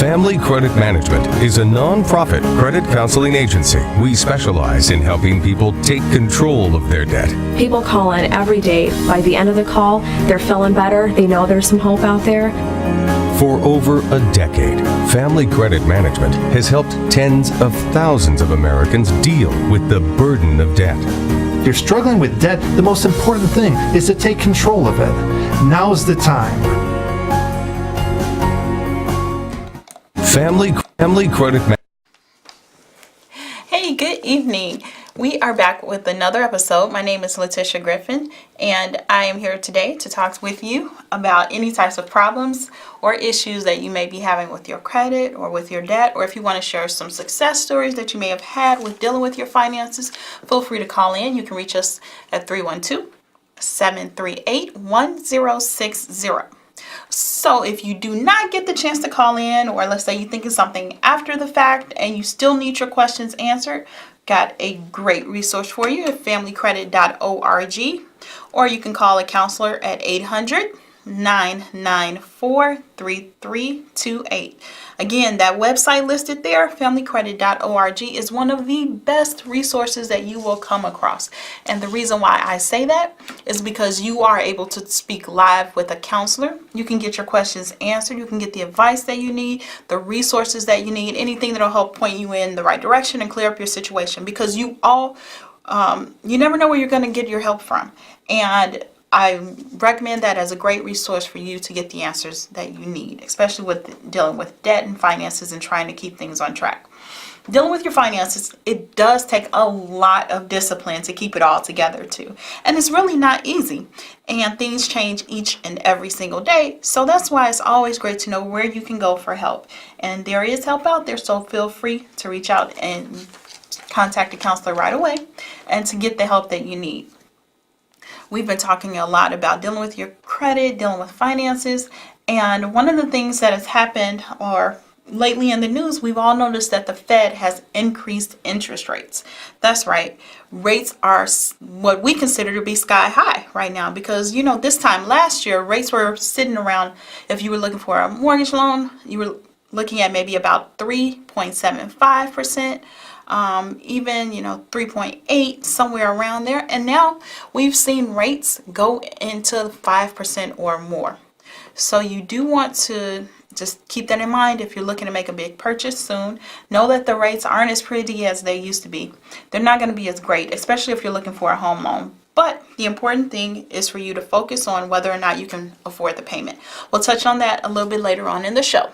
Family Credit Management is a non-profit credit counseling agency. We specialize in helping people take control of their debt. People call in every day. By the end of the call, they're feeling better. They know there's some hope out there. For over a decade, Family Credit Management has helped tens of thousands of Americans deal with the burden of debt. If you're struggling with debt, the most important thing is to take control of it. Now's the time. Family Credit Management. Hey, good evening. We are back with another episode. My name is Letitia Griffin, and I am here today to talk with you about any types of problems or issues that you may be having with your credit or with your debt, or if you want to share some success stories that you may have had with dealing with your finances, feel free to call in. You can reach us at 312-738-1060. So if you do not get the chance to call in, or let's say you think of something after the fact and you still need your questions answered, got a great resource for you at familycredit.org, or you can call a counselor at 800-994-3328. Again, that website listed there, familycredit.org, is one of the best resources that you will come across. And the reason why I say that is because you are able to speak live with a counselor. You can get your questions answered. You can get the advice that you need, the resources that you need, anything that will help point you in the right direction and clear up your situation, because you never know where you're going to get your help from. And I recommend that as a great resource for you to get the answers that you need, especially with dealing with debt and finances and trying to keep things on track. Dealing with your finances, it does take a lot of discipline to keep it all together too. And it's really not easy. And things change each and every single day. So that's why it's always great to know where you can go for help. And there is help out there, so feel free to reach out and contact a counselor right away and to get the help that you need. We've been talking a lot about dealing with your credit, dealing with finances, and one of the things that has happened, or lately in the news, we've all noticed that the Fed has increased interest rates. That's right. Rates are what we consider to be sky high right now, because, this time last year, rates were sitting around, if you were looking for a mortgage loan, you were looking at maybe about 3.75%. Even 3.8, somewhere around there. And now we've seen rates go into 5% or more. So you do want to just keep that in mind if you're looking to make a big purchase soon. Know that the rates aren't as pretty as they used to be. They're not going to be as great, especially if you're looking for a home loan. But the important thing is for you to focus on whether or not you can afford the payment. We'll touch on that a little bit later on in the show.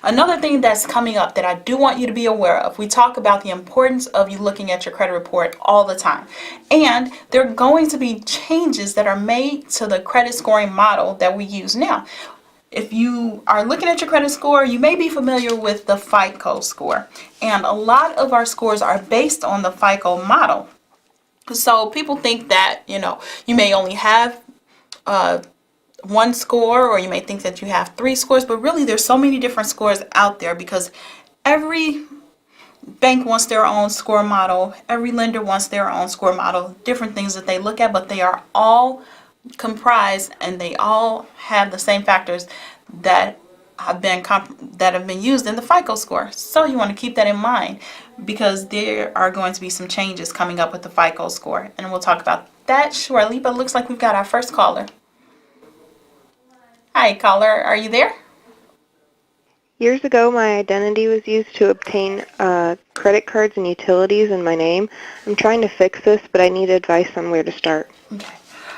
Another thing that's coming up that I do want you to be aware of, we talk about the importance of you looking at your credit report all the time. And there are going to be changes that are made to the credit scoring model that we use now. If you are looking at your credit score, you may be familiar with the FICO score. And a lot of our scores are based on the FICO model. So people think that, you may only have one score, or you may think that you have 3 scores, but really there's so many different scores out there because every bank wants their own score model, every lender wants their own score model, different things that they look at, but they are all comprised and they all have the same factors that have been used in the FICO score. So you want to keep that in mind, because there are going to be some changes coming up with the FICO score, and we'll talk about that shortly. But it looks like we've got our first caller. Hi, caller. Are you there? Years ago, my identity was used to obtain credit cards and utilities in my name. I'm trying to fix this, but I need advice on where to start. Okay.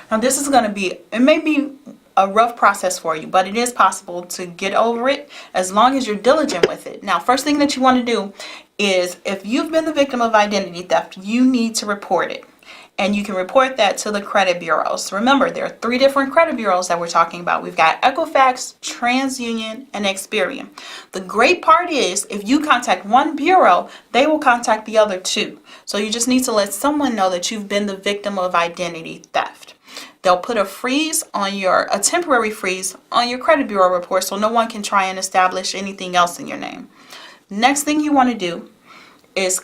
Now, this is going to be, it may be a rough process for you, but it is possible to get over it as long as you're diligent with it. Now, first thing that you want to do is, if you've been the victim of identity theft, you need to report it. And you can report that to the credit bureaus. Remember, there are 3 different credit bureaus that we're talking about. We've got Equifax, TransUnion, and Experian. The great part is, if you contact one bureau, they will contact the other 2. So you just need to let someone know that you've been the victim of identity theft. They'll put a temporary freeze on your credit bureau report, so no one can try and establish anything else in your name. Next thing you want to do is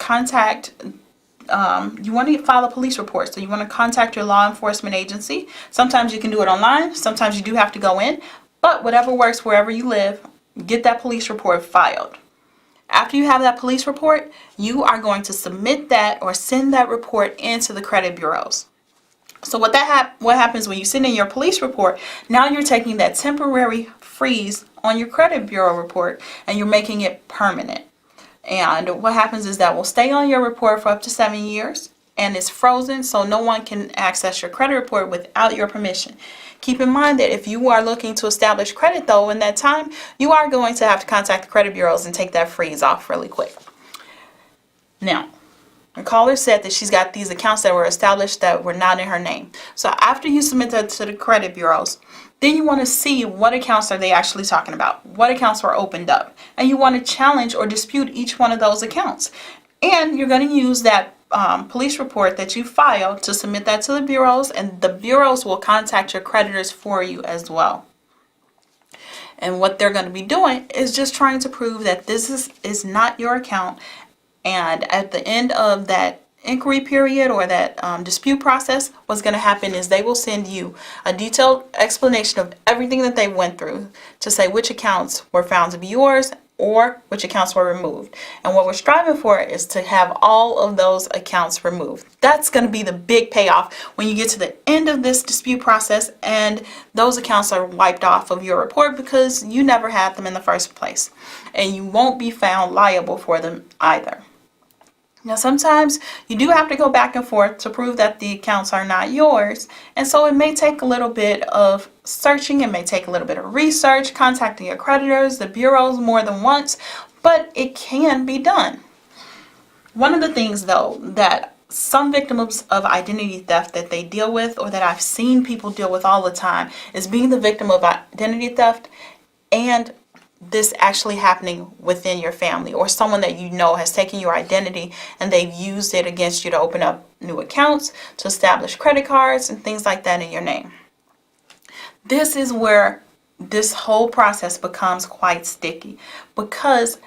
you want to file a police report. So you want to contact your law enforcement agency. Sometimes you can do it online. Sometimes you do have to go in. But whatever works wherever you live, get that police report filed. After you have that police report, you are going to submit that or send that report into the credit bureaus. So what happens when you send in your police report, now you're taking that temporary freeze on your credit bureau report and you're making it permanent. And what happens is that will stay on your report for up to 7 years, and it's frozen, so no one can access your credit report without your permission. Keep in mind that if you are looking to establish credit, though, in that time, you are going to have to contact the credit bureaus and take that freeze off really quick. Now, the caller said that she's got these accounts that were established that were not in her name. So after you submit that to the credit bureaus, then you want to see what accounts are they actually talking about. What accounts were opened up. And you want to challenge or dispute each one of those accounts. And you're going to use that police report that you filed to submit that to the bureaus, and the bureaus will contact your creditors for you as well. And what they're going to be doing is just trying to prove that this is not your account. And at the end of that inquiry period or that dispute process, what's going to happen is they will send you a detailed explanation of everything that they went through to say which accounts were found to be yours or which accounts were removed. And what we're striving for is to have all of those accounts removed. That's going to be the big payoff when you get to the end of this dispute process and those accounts are wiped off of your report because you never had them in the first place. And you won't be found liable for them either. Now, sometimes you do have to go back and forth to prove that the accounts are not yours. And so it may take a little bit of searching. It may take a little bit of research, contacting your creditors, the bureaus more than once, but it can be done. One of the things, though, that some victims of identity theft that they deal with, or that I've seen people deal with all the time, is being the victim of identity theft and this actually happening within your family, or someone that you know has taken your identity and they've used it against you to open up new accounts, to establish credit cards and things like that in your name. This is where this whole process becomes quite sticky, because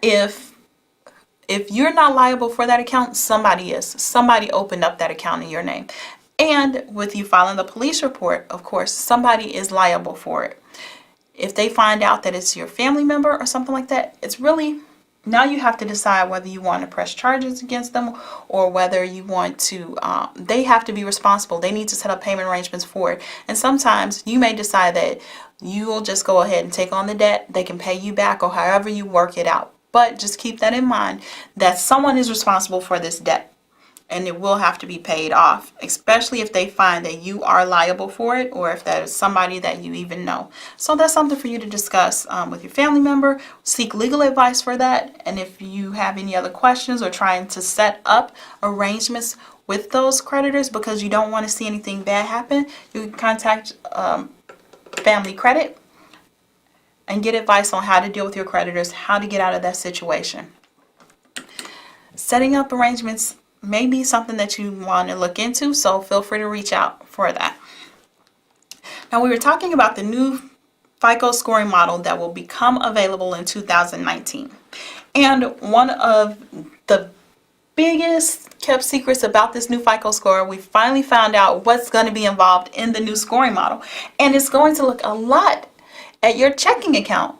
if you're not liable for that account, somebody is. Somebody opened up that account in your name. And with you filing the police report, of course, somebody is liable for it. If they find out that it's your family member or something like that, it's really, now you have to decide whether you want to press charges against them or whether you want to, they have to be responsible. They need to set up payment arrangements for it. And sometimes you may decide that you will just go ahead and take on the debt. They can pay you back or however you work it out. But just keep that in mind that someone is responsible for this debt. And it will have to be paid off, especially if they find that you are liable for it or if that is somebody that you even know. So that's something for you to discuss with your family member. Seek legal advice for that. And if you have any other questions or trying to set up arrangements with those creditors because you don't want to see anything bad happen, you can contact Family Credit and get advice on how to deal with your creditors, how to get out of that situation. Setting up arrangements may be something that you want to look into, so feel free to reach out for that. Now, we were talking about the new FICO scoring model that will become available in 2019. And one of the biggest kept secrets about this new FICO score, we finally found out what's going to be involved in the new scoring model. And it's going to look a lot at your checking account.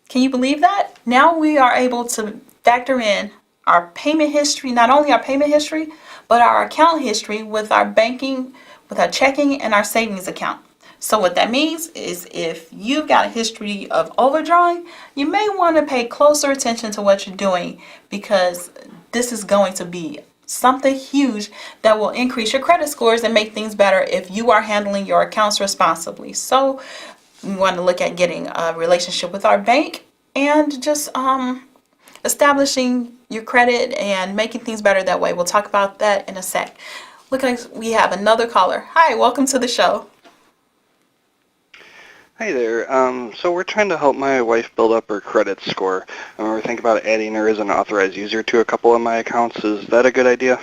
Can you believe that? Now we are able to factor in our payment history, not only our payment history, but our account history with our banking, with our checking and our savings account. So what that means is if you've got a history of overdrawing, you may want to pay closer attention to what you're doing, because this is going to be something huge that will increase your credit scores and make things better if you are handling your accounts responsibly. So we want to look at getting a relationship with our bank and just establishing your credit and making things better that way. We'll talk about that in a sec. Look like we have another caller. Hi, welcome to the show. Hi there. So we're trying to help my wife build up her credit score. We're thinking about adding her as an authorized user to a couple of my accounts. Is that a good idea?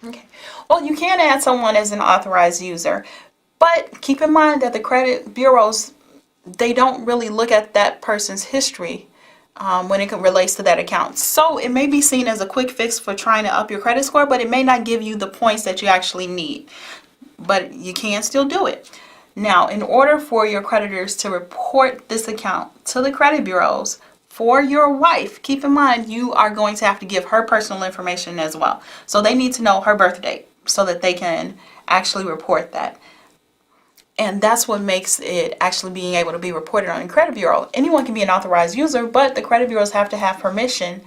Okay. Well, you can add someone as an authorized user, but keep in mind that the credit bureaus, they don't really look at that person's history when it relates to that account. So it may be seen as a quick fix for trying to up your credit score, but it may not give you the points that you actually need. But you can still do it. Now, in order for your creditors to report this account to the credit bureaus for your wife, keep in mind you are going to have to give her personal information as well. So they need to know her birth date so that they can actually report that. And that's what makes it actually being able to be reported on a credit bureau. Anyone can be an authorized user, but the credit bureaus have to have permission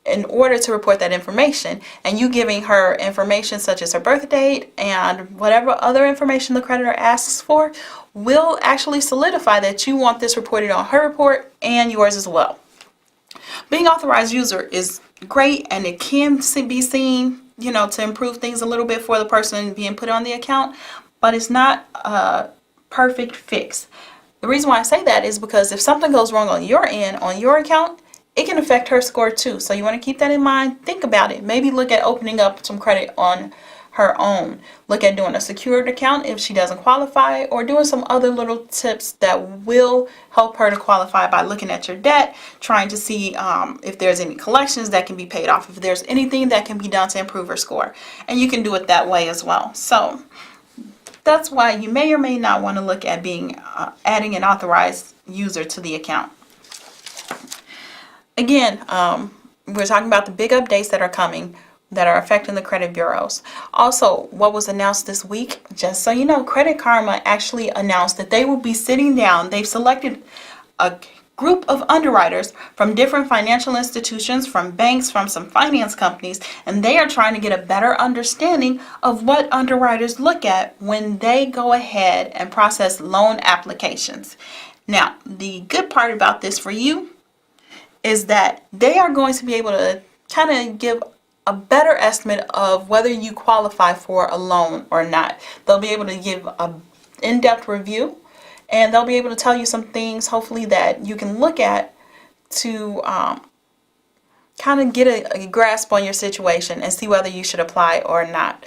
in order to report that information. And you giving her information such as her birth date and whatever other information the creditor asks for will actually solidify that you want this reported on her report and yours as well. Being authorized user is great, and it can be seen, to improve things a little bit for the person being put on the account, but it's not a perfect fix. The reason why I say that is because if something goes wrong on your end, on your account, it can affect her score too. So you want to keep that in mind. Think about it. Maybe look at opening up some credit on her own. Look at doing a secured account if she doesn't qualify, or doing some other little tips that will help her to qualify by looking at your debt, trying to see if there's any collections that can be paid off, if there's anything that can be done to improve her score. And you can do it that way as well. So that's why you may or may not want to look at adding an authorized user to the account. Again, we're talking about the big updates that are coming that are affecting the credit bureaus. Also, what was announced this week, just so you know, Credit Karma actually announced that they will be sitting down. They've selected a group of underwriters from different financial institutions, from banks, from some finance companies, and they are trying to get a better understanding of what underwriters look at when they go ahead and process loan applications. Now, the good part about this for you is that they are going to be able to kind of give a better estimate of whether you qualify for a loan or not. They'll be able to give an in-depth review, and they'll be able to tell you some things, hopefully, that you can look at to kind of get a grasp on your situation and see whether you should apply or not.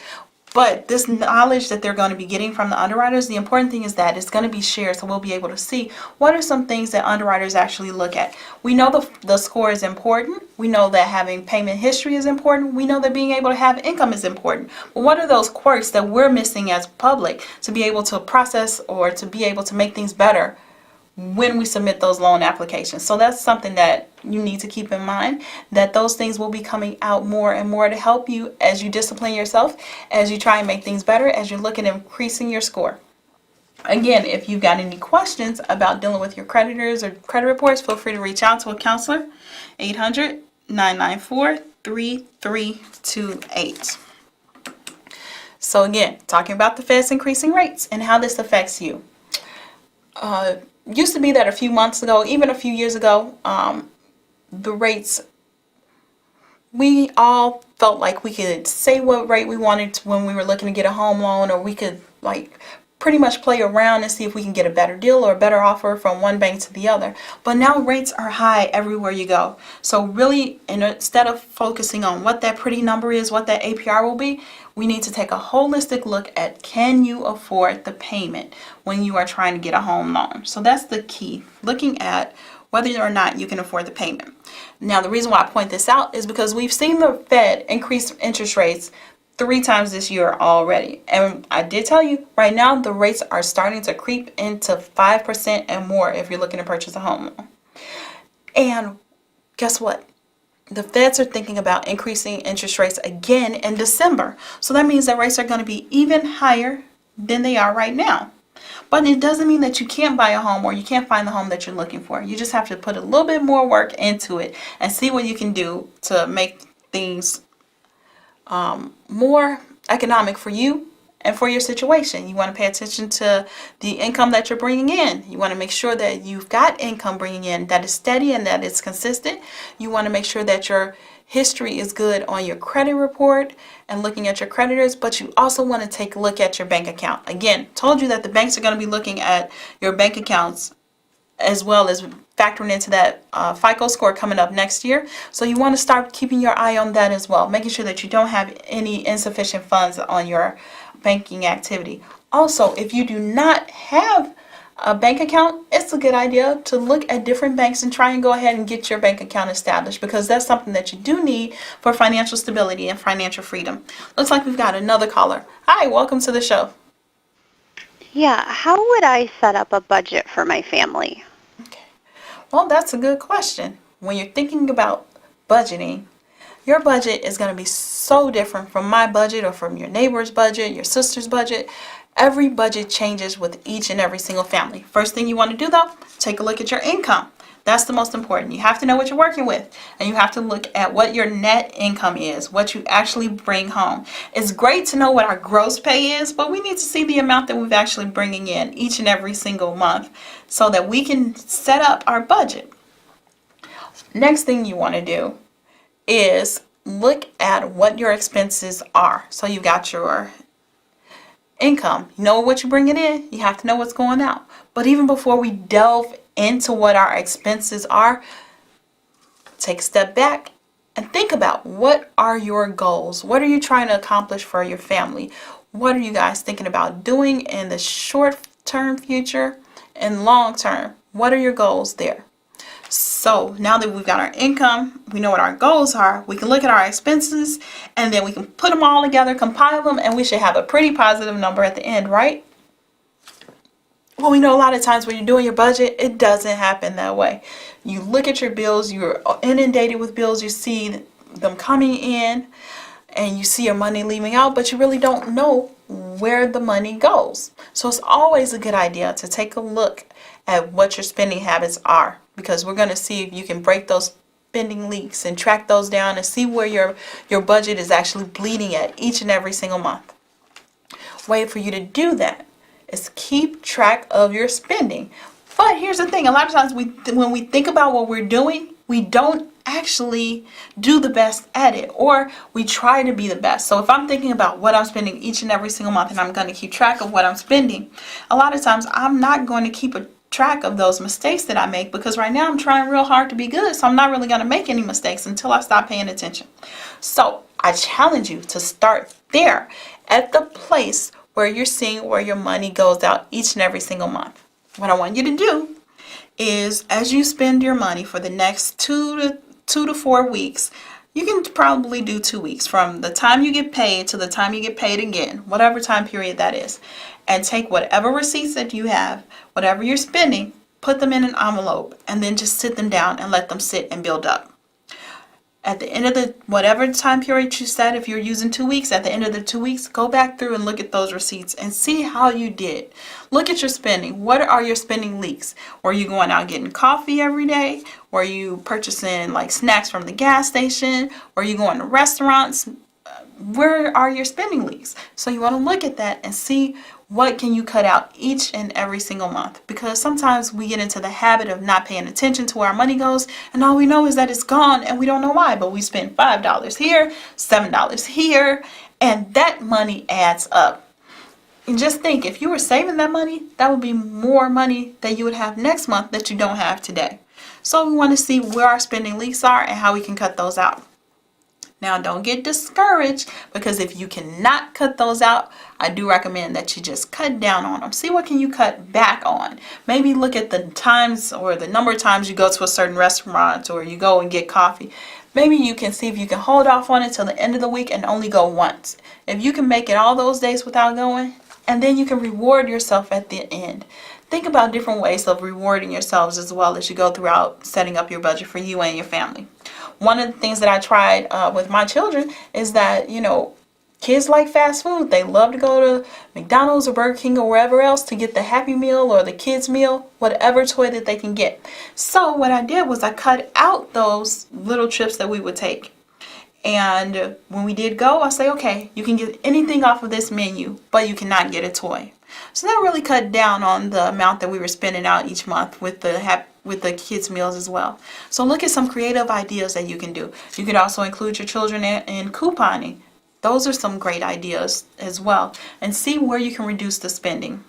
But this knowledge that they're going to be getting from the underwriters, the important thing is that it's going to be shared, so we'll be able to see what are some things that underwriters actually look at. We know the score is important. We know that having payment history is important. We know that being able to have income is important. But what are those quirks that we're missing as public to be able to process or to be able to make things better when we submit those loan applications? So that's something that you need to keep in mind, that those things will be coming out more and more to help you as you discipline yourself, as you try and make things better, as you look at increasing your score. Again, if you've got any questions about dealing with your creditors or credit reports, feel free to reach out to a counselor, 800-994-3328. So again, talking about the Fed's increasing rates and how this affects you. Used to be that a few months ago, even a few years ago, the rates, we all felt like we could say what rate we wanted when we were looking to get a home loan, or we could pretty much play around and see if we can get a better deal or a better offer from one bank to the other. But now rates are high everywhere you go. So really, instead of focusing on what that pretty number is, what that APR will be, we need to take a holistic look at, can you afford the payment when you are trying to get a home loan? So that's the key, looking at whether or not you can afford the payment. Now, the reason why I point this out is because we've seen the Fed increase interest rates 3 times this year already. And I did tell you, right now, the rates are starting to creep into 5% and more if you're looking to purchase a home loan. And guess what? The Feds are thinking about increasing interest rates again in December. So that means that rates are going to be even higher than they are right now. But it doesn't mean that you can't buy a home or you can't find the home that you're looking for. You just have to put a little bit more work into it and see what you can do to make things more economic for you and for your situation. You want to pay attention to the income that you're bringing in. You want to make sure that you've got income bringing in that is steady and that is consistent. You want to make sure that your history is good on your credit report and looking at your creditors, but you also want to take a look at your bank account. Again, told you that the banks are going to be looking at your bank accounts as well as factoring into that FICO score coming up next year. So you want to start keeping your eye on that as well, making sure that you don't have any insufficient funds on your banking activity. Also, if you do not have a bank account, it's a good idea to look at different banks and try and go ahead and get your bank account established, because that's something that you do need for financial stability and financial freedom. Looks like we've got another caller. Hi, welcome to the show. Yeah, how would I set up a budget for my family? Okay. Well, that's a good question. When you're thinking about budgeting, your budget is going to be so different from my budget or from your neighbor's budget, your sister's budget. Every budget changes with each and every single family. First thing you want to do though, take a look at your income. That's the most important. You have to know what you're working with, and you have to look at what your net income is, what you actually bring home. It's great to know what our gross pay is, but we need to see the amount that we've actually bringing in each and every single month so that we can set up our budget. Next thing you want to do is look at what your expenses are. So you've got your income, you know what you're bringing in, you have to know what's going out. But even before we delve into what our expenses are, take a step back and think about, what are your goals? What are you trying to accomplish for your family? What are you guys thinking about doing in the short term future and long term? What are your goals there? So now that we've got our income, we know what our goals are, we can look at our expenses, and then we can put them all together, compile them, and we should have a pretty positive number at the end, right? Well, we know a lot of times when you're doing your budget, it doesn't happen that way. You look at your bills, you're inundated with bills, you see them coming in, and you see your money leaving out, but you really don't know where the money goes. So it's always a good idea to take a look at what your spending habits are, because we're going to see if you can break those spending leaks and track those down and see where your budget is actually bleeding at each and every single month. Way for you to do that is keep track of your spending. But here's the thing, a lot of times when we think about what we're doing, we don't actually do the best at it, or we try to be the best. So if I'm thinking about what I'm spending each and every single month and I'm going to keep track of what I'm spending, a lot of times I'm not going to keep a track of those mistakes that I make, because right now I'm trying real hard to be good, so I'm not really going to make any mistakes until I stop paying attention. So I challenge you to start there, at the place where you're seeing where your money goes out each and every single month. What I want you to do is, as you spend your money for the next 2 to 4 weeks, you can probably do 2 weeks from the time you get paid to the time you get paid again, whatever time period that is, and take whatever receipts that you have, whatever you're spending, put them in an envelope, and then just sit them down and let them sit and build up. At the end of the whatever time period you set, if you're using 2 weeks, at the end of the 2 weeks, go back through and look at those receipts and see how you did. Look at your spending. What are your spending leaks? Were you going out getting coffee every day? Were you purchasing like snacks from the gas station? Were you going to restaurants? Where are your spending leaks? So you want to look at that and see what can you cut out each and every single month, because sometimes we get into the habit of not paying attention to where our money goes, and all we know is that it's gone and we don't know why, but we spend $5 here, $7 here, and that money adds up. And just think, if you were saving that money, that would be more money that you would have next month that you don't have today. So we want to see where our spending leaks are and how we can cut those out. Now, don't get discouraged, because if you cannot cut those out, I do recommend that you just cut down on them. See what can you cut back on. Maybe look at the times or the number of times you go to a certain restaurant or you go and get coffee. Maybe you can see if you can hold off on it till the end of the week and only go once. If you can make it all those days without going, and then you can reward yourself at the end. Think about different ways of rewarding yourselves as well as you go throughout setting up your budget for you and your family. One of the things that I tried with my children is that, kids like fast food. They love to go to McDonald's or Burger King or wherever else to get the Happy Meal or the kids meal, whatever toy that they can get. So what I did was I cut out those little trips that we would take. And when we did go, I say, okay, you can get anything off of this menu, but you cannot get a toy. So that really cut down on the amount that we were spending out each month with the kids' meals as well. So look at some creative ideas that you can do. You could also include your children in couponing. Those are some great ideas as well. And see where you can reduce the spending.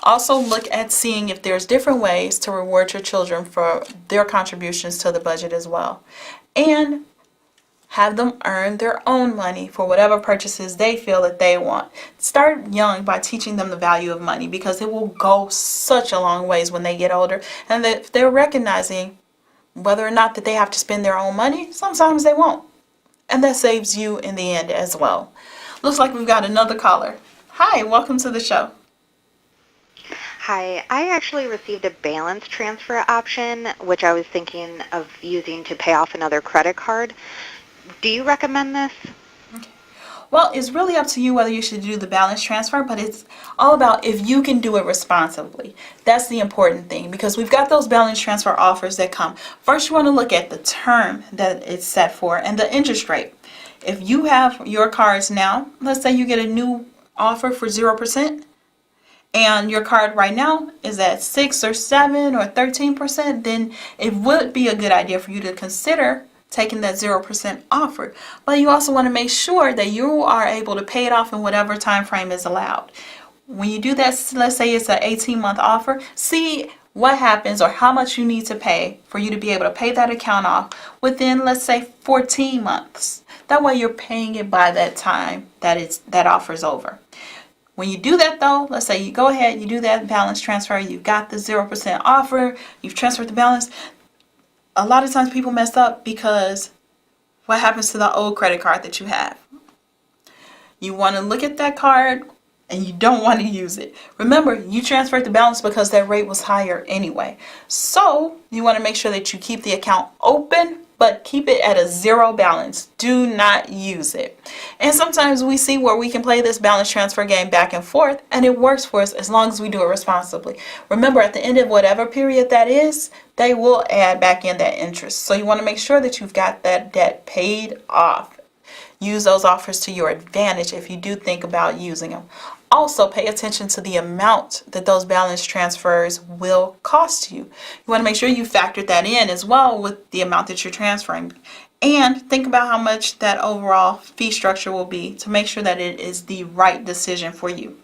Also look at seeing if there's different ways to reward your children for their contributions to the budget as well. And have them earn their own money for whatever purchases they feel that they want. Start young by teaching them the value of money, because it will go such a long ways when they get older. And that they're recognizing whether or not that they have to spend their own money, sometimes they won't. And that saves you in the end as well. Looks like we've got another caller. Hi, welcome to the show. Hi, I actually received a balance transfer option, which I was thinking of using to pay off another credit card. Do you recommend this? Well, it's really up to you whether you should do the balance transfer, but it's all about if you can do it responsibly. That's the important thing, because we've got those balance transfer offers that come. First, you want to look at the term that it's set for and the interest rate. If you have your cards now, let's say you get a new offer for 0%, and your card right now is at 6 or 7 or 13%, then it would be a good idea for you to consider taking that 0% offer. But you also want to make sure that you are able to pay it off in whatever time frame is allowed. When you do that, let's say it's an 18-month offer, see what happens or how much you need to pay for you to be able to pay that account off within, let's say, 14 months. That way you're paying it by that time that offer's over. When you do that though, let's say you go ahead, you do that balance transfer, you got the 0% offer, you've transferred the balance. A lot of times people mess up because what happens to the old credit card that you have? You want to look at that card and you don't want to use it. Remember, you transferred the balance because that rate was higher anyway. So you want to make sure that you keep the account open, but keep it at a zero balance. Do not use it. And sometimes we see where we can play this balance transfer game back and forth, and it works for us as long as we do it responsibly. Remember, at the end of whatever period that is, they will add back in that interest. So you want to make sure that you've got that debt paid off. Use those offers to your advantage if you do think about using them. Also, pay attention to the amount that those balance transfers will cost you. You want to make sure you factored that in as well with the amount that you're transferring. And think about how much that overall fee structure will be to make sure that it is the right decision for you.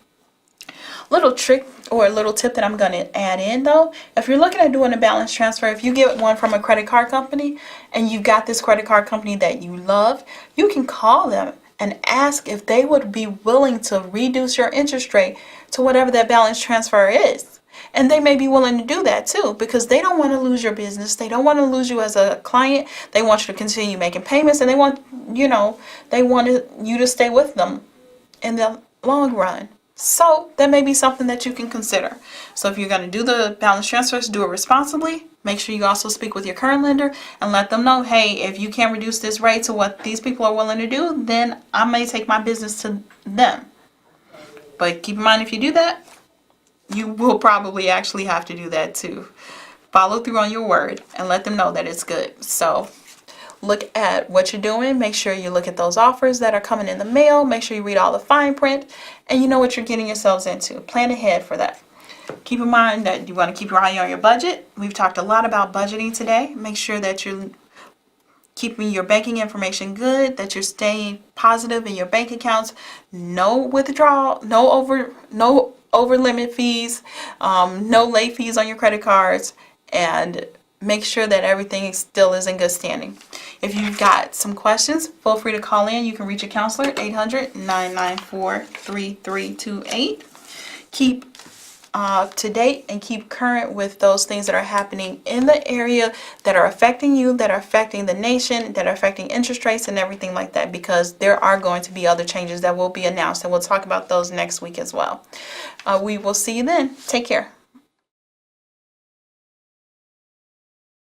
Little trick or a little tip that I'm going to add in though, if you're looking at doing a balance transfer, if you get one from a credit card company and you've got this credit card company that you love, you can call them and ask if they would be willing to reduce your interest rate to whatever that balance transfer is. And they may be willing to do that too, because they don't want to lose your business. They don't want to lose you as a client. They want you to continue making payments, and they want, you to stay with them in the long run. So that may be something that you can consider. So if you're going to do the balance transfers, do it responsibly. Make sure you also speak with your current lender and let them know, hey, if you can't reduce this rate to what these people are willing to do, then I may take my business to them. But keep in mind, if you do that, you will probably actually have to do that too. Follow through on your word and let them know that it's good. So look at what you're doing. Make sure you look at those offers that are coming in the mail. Make sure you read all the fine print and you know what you're getting yourselves into. Plan ahead for that. Keep in mind that you want to keep your eye on your budget. We've talked a lot about budgeting today. Make sure that you're keeping your banking information good, that you're staying positive in your bank accounts. No withdrawal, no over limit fees, no late fees on your credit cards, and make sure that everything still is in good standing. If you've got some questions, feel free to call in. You can reach a counselor at 800-994-3328. Keep up to date and keep current with those things that are happening in the area that are affecting you, that are affecting the nation, that are affecting interest rates and everything like that, because there are going to be other changes that will be announced, and we'll talk about those next week as well. We will see you then. Take care.